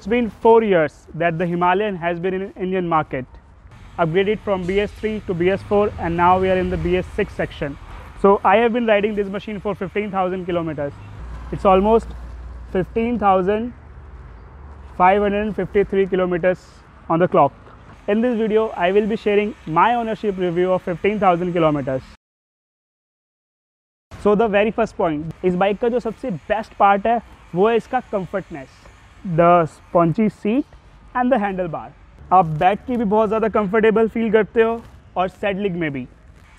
It's been 4 years that the Himalayan has been in Indian market, upgraded from BS3 to BS4, and now we are in the BS6 section. So I have been riding this machine for 15,000 kilometers. It's almost 15,553 kilometers on the clock. In this video, I will be sharing my ownership review of 15,000 kilometers. So the very first point, इस bike का जो सबसे best part है वो है इसका comfortness, the spongy seat and the handle bar. आप बैठ के भी बहुत ज़्यादा कंफर्टेबल फील करते हो और सेडलिंग में भी।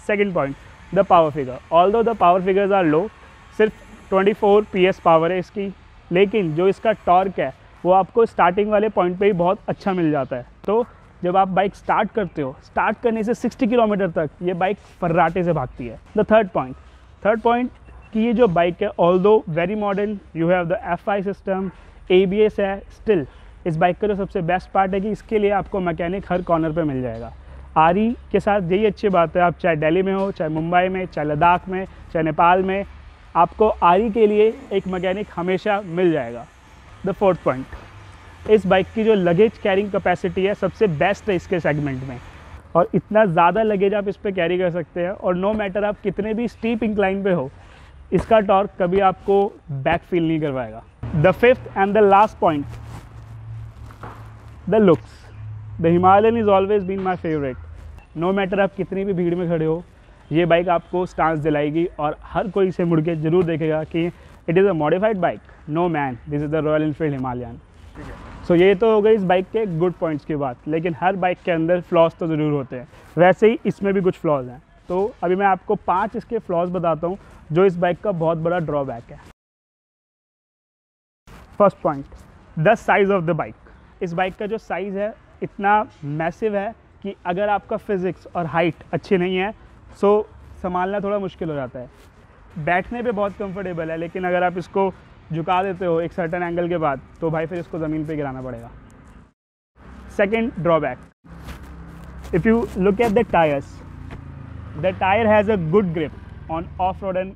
Second point, the power figure. Although the power figures are low, सिर्फ 24 PS पावर है इसकी, लेकिन जो इसका टॉर्क है वो आपको स्टार्टिंग वाले पॉइंट पे ही बहुत अच्छा मिल जाता है। तो जब आप बाइक स्टार्ट करते हो, स्टार्ट करने से 60 किलोमीटर तक ये बाइक फर्राटे से भागती है। द थर्ड पॉइंट कि ये जो बाइक है, although very modern, you have the FI system, ABS है, स्टिल इस बाइक का जो सबसे बेस्ट पार्ट है कि इसके लिए आपको मैकेनिक हर कॉर्नर पे मिल जाएगा। RE के साथ यही अच्छी बात है, आप चाहे दिल्ली में हो, चाहे मुंबई में, चाहे लद्दाख में, चाहे नेपाल में, आपको RE के लिए एक मैकेनिक हमेशा मिल जाएगा। द फोर्थ पॉइंट, इस बाइक की जो लगेज कैरिंग कैपेसिटी है सबसे बेस्ट है इसके सेगमेंट में, और इतना ज़्यादा लगेज आप इस पर कैरी कर सकते हैं, और नो मैटर आप कितने भी स्टीप इंक्लाइन पे हो, इसका टॉर्क कभी आपको बैक फील नहीं करवाएगा। The fifth and the last point, the looks. The Himalayan is always been my favourite. No matter आप कितनी भी भीड़ में खड़े हो, ये बाइक आपको स्टांस दिलाएगी और हर कोई इसे मुड़ के जरूर देखेगा कि it is a modified bike. No man, this is the Royal Enfield Himalayan. So ये तो हो गई इस बाइक के गुड पॉइंट्स की बात, लेकिन हर बाइक के अंदर फ्लॉज तो ज़रूर होते हैं, वैसे ही इसमें भी कुछ फ्लॉज हैं। तो अभी मैं आपको 5 इसके फ्लॉज बताता हूँ जो इस बाइक का बहुत बड़ा ड्रॉबैक है। First point, the size of the bike. इस बाइक का जो साइज़ है इतना मैसिव है कि अगर आपका फिज़िक्स और हाइट अच्छी नहीं है सो संभालना थोड़ा मुश्किल हो जाता है। बैठने पे बहुत कंफर्टेबल है, लेकिन अगर आप इसको झुका देते हो एक सर्टेन एंगल के बाद तो भाई फिर इसको ज़मीन पे गिराना पड़ेगा। Second drawback, if you look at the tyres, the tyre has a good grip on off road and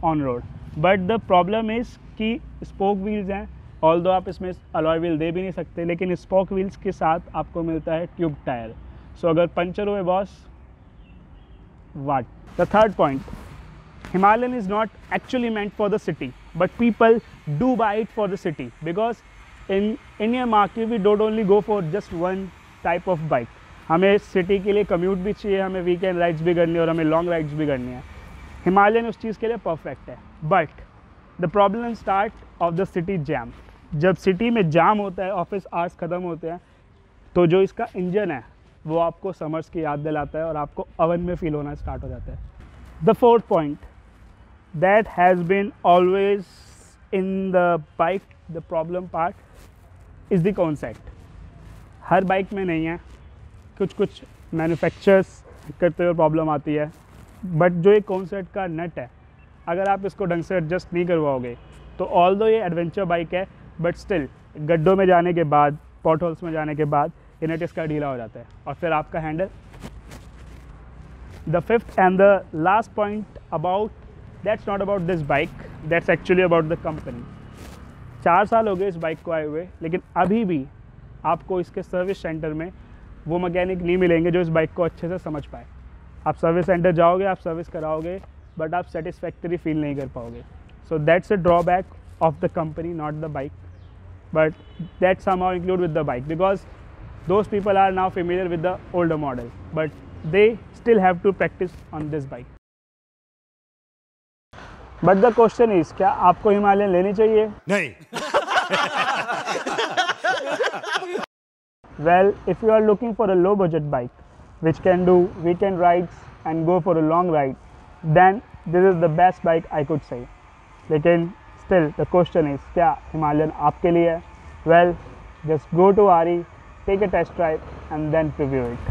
on road, but the problem is कि स्पोक व्हील्स हैं। ऑल्दो आप इसमें अलॉय व्हील दे भी नहीं सकते, लेकिन स्पोक व्हील्स के साथ आपको मिलता है ट्यूब टायर। सो अगर पंचर हुए boss, what. The third point, Himalayan is not actually meant for the city, but people do buy it for the city, because in Indian market we don't only go for just one type of bike. हमें city के लिए commute भी चाहिए, हमें weekend rides भी करनी है और हमें लॉन्ग राइड्स भी करनी है। हिमालयन उस चीज़ के लिए परफेक्ट है, but the problem start of the city jam. जब सिटी में जाम होता है, ऑफिस आवर्स ख़त्म होते हैं, तो जो इसका इंजन है वो आपको समर्स की याद दिलाता है और आपको ओवन में फील होना स्टार्ट हो जाता है। The fourth point that has been always in the bike, the problem part is the concept. Her bike में नहीं है, कुछ मैन्युफैक्चरर्स करते हुए प्रॉब्लम आती है, बट जो ये कॉन्सेप्ट का नट है, अगर आप इसको ढंग से एडजस्ट नहीं करवाओगे तो ऑल्दो ये एडवेंचर बाइक है, बट स्टिल गड्ढों में जाने के बाद, पॉट होल्स में जाने के बाद ये नट इसका ढीला हो जाता है और फिर आपका handle. The fifth and the last point about, That's not about this bike, that's actually about the company. 4 साल हो गए इस बाइक को आए हुए, लेकिन अभी भी आपको इसके सर्विस सेंटर में वो मैकेनिक नहीं मिलेंगे जो इस बाइक को अच्छे से समझ पाए। आप सर्विस सेंटर जाओगे, आप सर्विस कराओगे, बट आप सेटिस्फैक्टरी फील नहीं कर पाओगे। So that's a drawback of the company, not the bike, but that somehow include with the bike, because those people are now familiar with the older model, but they still have to practice on this bike. But the question is, क्या आपको Himalayan लेनी चाहिए? नहीं। Well, if you are looking for a low budget bike which can do weekend rides and go for a long ride, then this is the best bike I could say. लेकिन still the question is, क्या Himalayan आपके लिए है? Well, just go to RE, take a test drive and then review it.